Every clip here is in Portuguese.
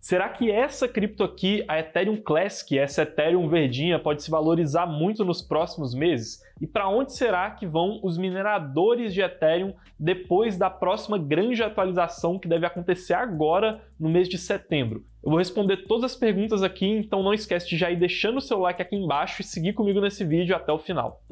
Será que essa cripto aqui, a Ethereum Classic, essa Ethereum verdinha, pode se valorizar muito nos próximos meses? E para onde será que vão os mineradores de Ethereum depois da próxima grande atualização que deve acontecer agora no mês de setembro? Eu vou responder todas as perguntas aqui, então não esquece de já ir deixando o seu like aqui embaixo e seguir comigo nesse vídeo até o final.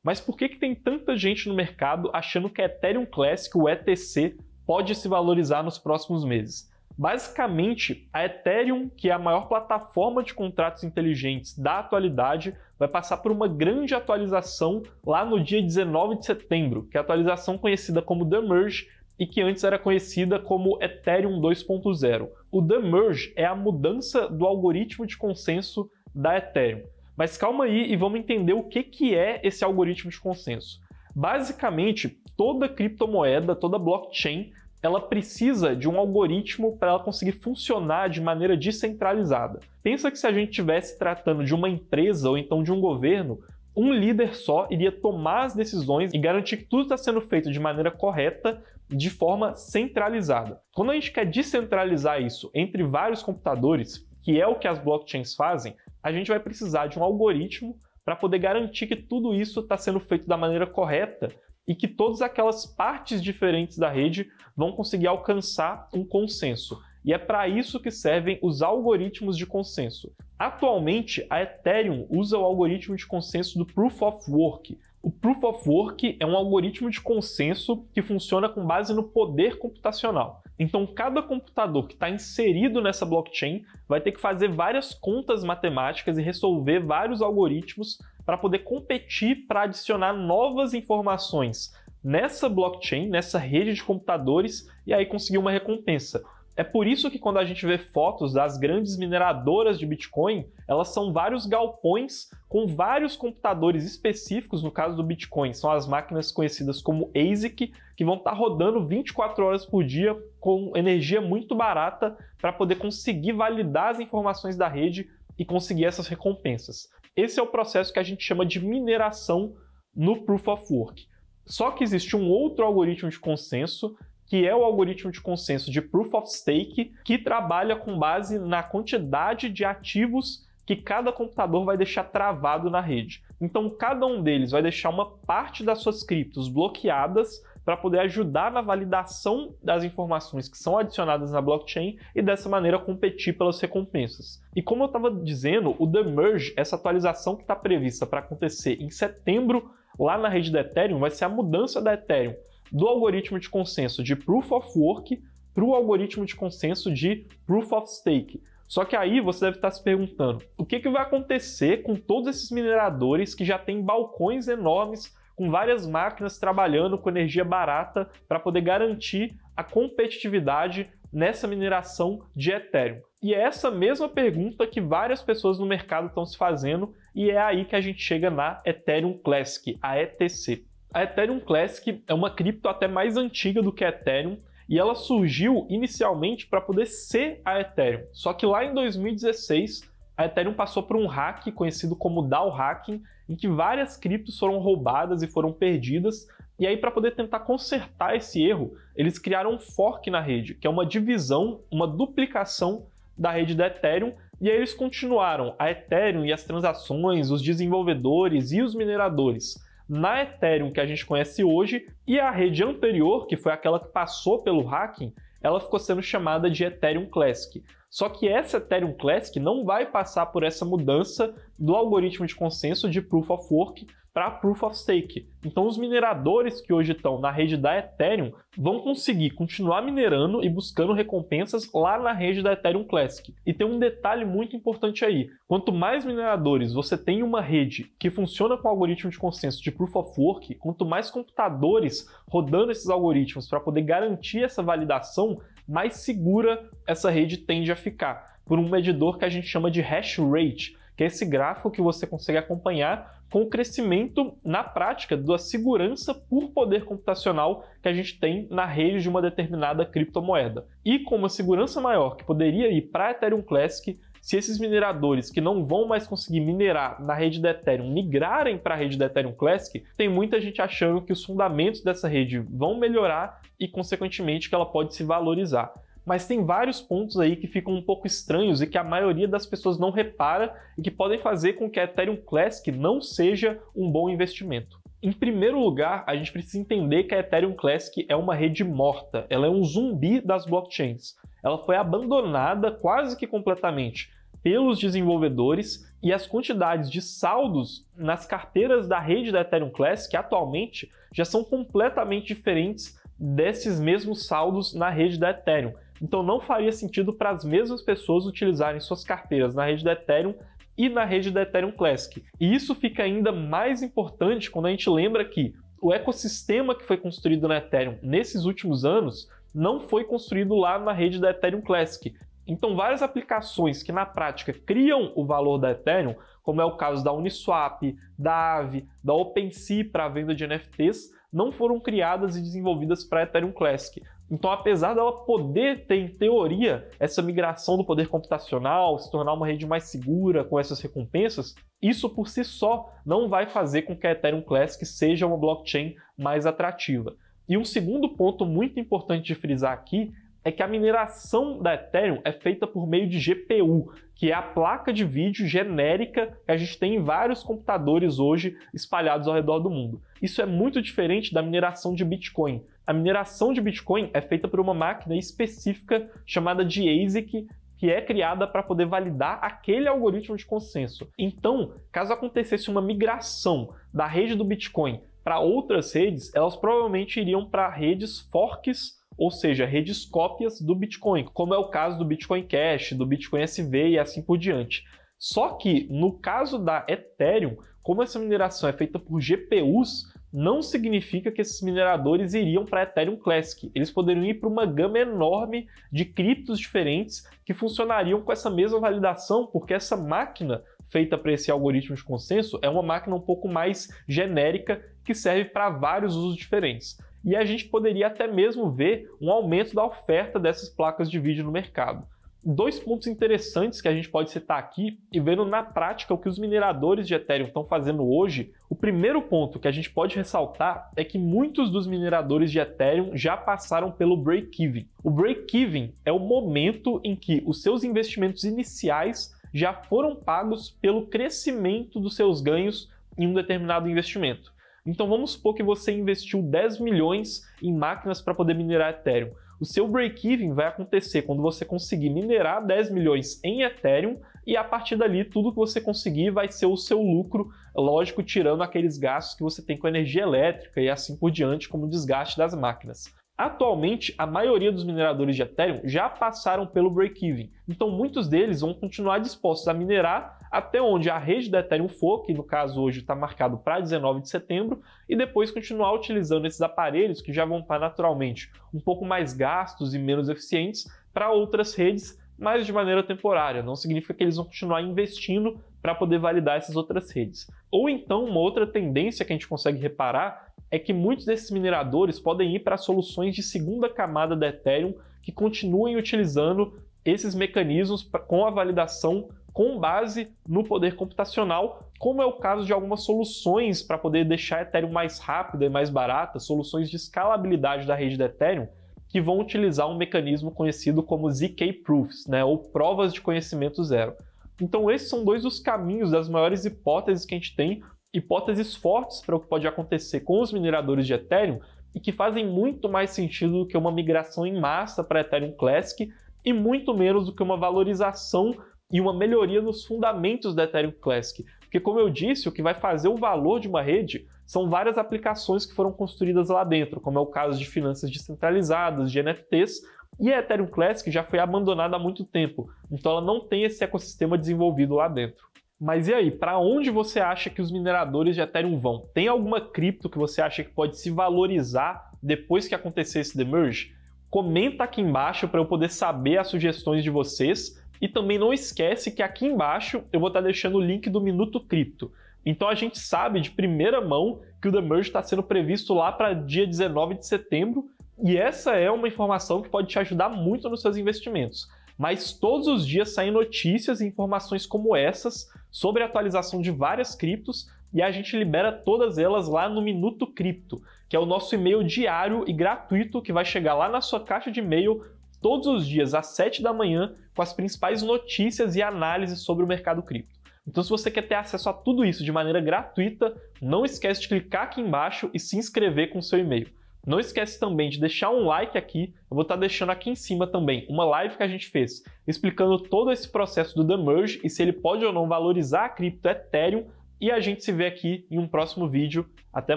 Mas por que tem tanta gente no mercado achando que a Ethereum Classic, o ETC, pode se valorizar nos próximos meses? Basicamente, a Ethereum, que é a maior plataforma de contratos inteligentes da atualidade, vai passar por uma grande atualização lá no dia 19 de setembro, que é a atualização conhecida como The Merge e que antes era conhecida como Ethereum 2.0. O The Merge é a mudança do algoritmo de consenso da Ethereum. Mas calma aí e vamos entender o que é esse algoritmo de consenso. Basicamente, toda criptomoeda, toda blockchain, ela precisa de um algoritmo para ela conseguir funcionar de maneira descentralizada. Pensa que se a gente estivesse tratando de uma empresa ou então de um governo, um líder só iria tomar as decisões e garantir que tudo está sendo feito de maneira correta, de forma centralizada. Quando a gente quer descentralizar isso entre vários computadores, que é o que as blockchains fazem, a gente vai precisar de um algoritmo para poder garantir que tudo isso está sendo feito da maneira correta e que todas aquelas partes diferentes da rede vão conseguir alcançar um consenso. E é para isso que servem os algoritmos de consenso. Atualmente, a Ethereum usa o algoritmo de consenso do Proof of Work. O Proof of Work é um algoritmo de consenso que funciona com base no poder computacional. Então, cada computador que está inserido nessa blockchain vai ter que fazer várias contas matemáticas e resolver vários algoritmos para poder competir para adicionar novas informações nessa blockchain, nessa rede de computadores, e aí conseguir uma recompensa. É por isso que quando a gente vê fotos das grandes mineradoras de Bitcoin, elas são vários galpões com vários computadores específicos. No caso do Bitcoin, são as máquinas conhecidas como ASIC, que vão estar rodando 24 horas por dia com energia muito barata para poder conseguir validar as informações da rede e conseguir essas recompensas. Esse é o processo que a gente chama de mineração no Proof of Work. Só que existe um outro algoritmo de consenso, que é o algoritmo de consenso de Proof of Stake, que trabalha com base na quantidade de ativos que cada computador vai deixar travado na rede. Então, cada um deles vai deixar uma parte das suas criptos bloqueadas para poder ajudar na validação das informações que são adicionadas na blockchain e dessa maneira competir pelas recompensas. E como eu estava dizendo, o The Merge, essa atualização que está prevista para acontecer em setembro lá na rede da Ethereum, vai ser a mudança da Ethereum do algoritmo de consenso de Proof of Work para o algoritmo de consenso de Proof of Stake. Só que aí você deve estar se perguntando, o que vai acontecer com todos esses mineradores que já têm balcões enormes com várias máquinas trabalhando com energia barata para poder garantir a competitividade nessa mineração de Ethereum? E é essa mesma pergunta que várias pessoas no mercado estão se fazendo, e é aí que a gente chega na Ethereum Classic, a ETC. A Ethereum Classic é uma cripto até mais antiga do que a Ethereum e ela surgiu inicialmente para poder ser a Ethereum. Só que lá em 2016, a Ethereum passou por um hack conhecido como DAO hacking, em que várias criptos foram roubadas e foram perdidas. E aí, para poder tentar consertar esse erro, eles criaram um fork na rede, que é uma divisão, uma duplicação da rede da Ethereum. E aí eles continuaram a Ethereum e as transações, os desenvolvedores e os mineradores na Ethereum que a gente conhece hoje, e a rede anterior, que foi aquela que passou pelo hacking, ela ficou sendo chamada de Ethereum Classic. Só que essa Ethereum Classic não vai passar por essa mudança do algoritmo de consenso de Proof of Work para Proof of Stake. Então os mineradores que hoje estão na rede da Ethereum vão conseguir continuar minerando e buscando recompensas lá na rede da Ethereum Classic. E tem um detalhe muito importante aí. Quanto mais mineradores você tem em uma rede que funciona com o algoritmo de consenso de Proof of Work, quanto mais computadores rodando esses algoritmos para poder garantir essa validação, mais segura essa rede tende a ficar, por um medidor que a gente chama de hash rate, que é esse gráfico que você consegue acompanhar com o crescimento na prática da segurança por poder computacional que a gente tem na rede de uma determinada criptomoeda. E com uma segurança maior que poderia ir para a Ethereum Classic, se esses mineradores que não vão mais conseguir minerar na rede da Ethereum migrarem para a rede da Ethereum Classic, tem muita gente achando que os fundamentos dessa rede vão melhorar e, consequentemente, que ela pode se valorizar. Mas tem vários pontos aí que ficam um pouco estranhos e que a maioria das pessoas não repara e que podem fazer com que a Ethereum Classic não seja um bom investimento. Em primeiro lugar, a gente precisa entender que a Ethereum Classic é uma rede morta, ela é um zumbi das blockchains. Ela foi abandonada quase que completamente pelos desenvolvedores e as quantidades de saldos nas carteiras da rede da Ethereum Classic atualmente já são completamente diferentes desses mesmos saldos na rede da Ethereum. Então não faria sentido para as mesmas pessoas utilizarem suas carteiras na rede da Ethereum e na rede da Ethereum Classic. E isso fica ainda mais importante quando a gente lembra que o ecossistema que foi construído na Ethereum nesses últimos anos não foi construído lá na rede da Ethereum Classic. Então várias aplicações que na prática criam o valor da Ethereum, como é o caso da Uniswap, da Aave, da OpenSea para a venda de NFTs, não foram criadas e desenvolvidas para a Ethereum Classic. Então, apesar dela poder ter, em teoria, essa migração do poder computacional, se tornar uma rede mais segura com essas recompensas, isso por si só não vai fazer com que a Ethereum Classic seja uma blockchain mais atrativa. E um segundo ponto muito importante de frisar aqui é que a mineração da Ethereum é feita por meio de GPU, que é a placa de vídeo genérica que a gente tem em vários computadores hoje espalhados ao redor do mundo. Isso é muito diferente da mineração de Bitcoin. A mineração de Bitcoin é feita por uma máquina específica chamada de ASIC, que é criada para poder validar aquele algoritmo de consenso. Então, caso acontecesse uma migração da rede do Bitcoin para outras redes, elas provavelmente iriam para redes forks, ou seja, redes cópias do Bitcoin, como é o caso do Bitcoin Cash, do Bitcoin SV e assim por diante. Só que, no caso da Ethereum, como essa mineração é feita por GPUs, não significa que esses mineradores iriam para a Ethereum Classic. Eles poderiam ir para uma gama enorme de criptos diferentes que funcionariam com essa mesma validação, porque essa máquina feita para esse algoritmo de consenso é uma máquina um pouco mais genérica que serve para vários usos diferentes. E a gente poderia até mesmo ver um aumento da oferta dessas placas de vídeo no mercado. Dois pontos interessantes que a gente pode citar aqui e vendo na prática o que os mineradores de Ethereum estão fazendo hoje. O primeiro ponto que a gente pode ressaltar é que muitos dos mineradores de Ethereum já passaram pelo break-even. O break-even é o momento em que os seus investimentos iniciais já foram pagos pelo crescimento dos seus ganhos em um determinado investimento. Então vamos supor que você investiu 10 milhões em máquinas para poder minerar Ethereum. O seu break-even vai acontecer quando você conseguir minerar 10 milhões em Ethereum e a partir dali tudo que você conseguir vai ser o seu lucro, lógico, tirando aqueles gastos que você tem com energia elétrica e assim por diante, como o desgaste das máquinas. Atualmente, a maioria dos mineradores de Ethereum já passaram pelo break-even, então muitos deles vão continuar dispostos a minerar até onde a rede da Ethereum for, que no caso hoje está marcado para 19 de setembro, e depois continuar utilizando esses aparelhos que já vão estar naturalmente um pouco mais gastos e menos eficientes para outras redes, mas de maneira temporária. Não significa que eles vão continuar investindo para poder validar essas outras redes. Ou então, uma outra tendência que a gente consegue reparar é que muitos desses mineradores podem ir para soluções de segunda camada da Ethereum que continuem utilizando esses mecanismos com a validação com base no poder computacional, como é o caso de algumas soluções para poder deixar a Ethereum mais rápida e mais barata, soluções de escalabilidade da rede da Ethereum, que vão utilizar um mecanismo conhecido como ZK Proofs, ou provas de conhecimento zero. Então esses são dois dos caminhos, das maiores hipóteses que a gente tem, hipóteses fortes para o que pode acontecer com os mineradores de Ethereum e que fazem muito mais sentido do que uma migração em massa para Ethereum Classic e muito menos do que uma valorização e uma melhoria nos fundamentos da Ethereum Classic. Porque, como eu disse, o que vai fazer o valor de uma rede são várias aplicações que foram construídas lá dentro, como é o caso de finanças descentralizadas, de NFTs, e a Ethereum Classic já foi abandonada há muito tempo, então ela não tem esse ecossistema desenvolvido lá dentro. Mas e aí, para onde você acha que os mineradores de Ethereum vão? Tem alguma cripto que você acha que pode se valorizar depois que acontecer esse demerge? Comenta aqui embaixo para eu poder saber as sugestões de vocês. E também não esquece que aqui embaixo eu vou estar deixando o link do Minuto Cripto. Então a gente sabe de primeira mão que o demerge está sendo previsto lá para dia 19 de setembro e essa é uma informação que pode te ajudar muito nos seus investimentos. mas todos os dias saem notícias e informações como essas sobre a atualização de várias criptos e a gente libera todas elas lá no Minuto Cripto, que é o nosso e-mail diário e gratuito que vai chegar lá na sua caixa de e-mail todos os dias às 7 da manhã com as principais notícias e análises sobre o mercado cripto. Então, se você quer ter acesso a tudo isso de maneira gratuita, não esquece de clicar aqui embaixo e se inscrever com o seu e-mail. Não esquece também de deixar um like aqui, eu vou estar deixando aqui em cima também uma live que a gente fez explicando todo esse processo do The Merge e se ele pode ou não valorizar a cripto Ethereum, e a gente se vê aqui em um próximo vídeo. Até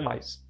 mais!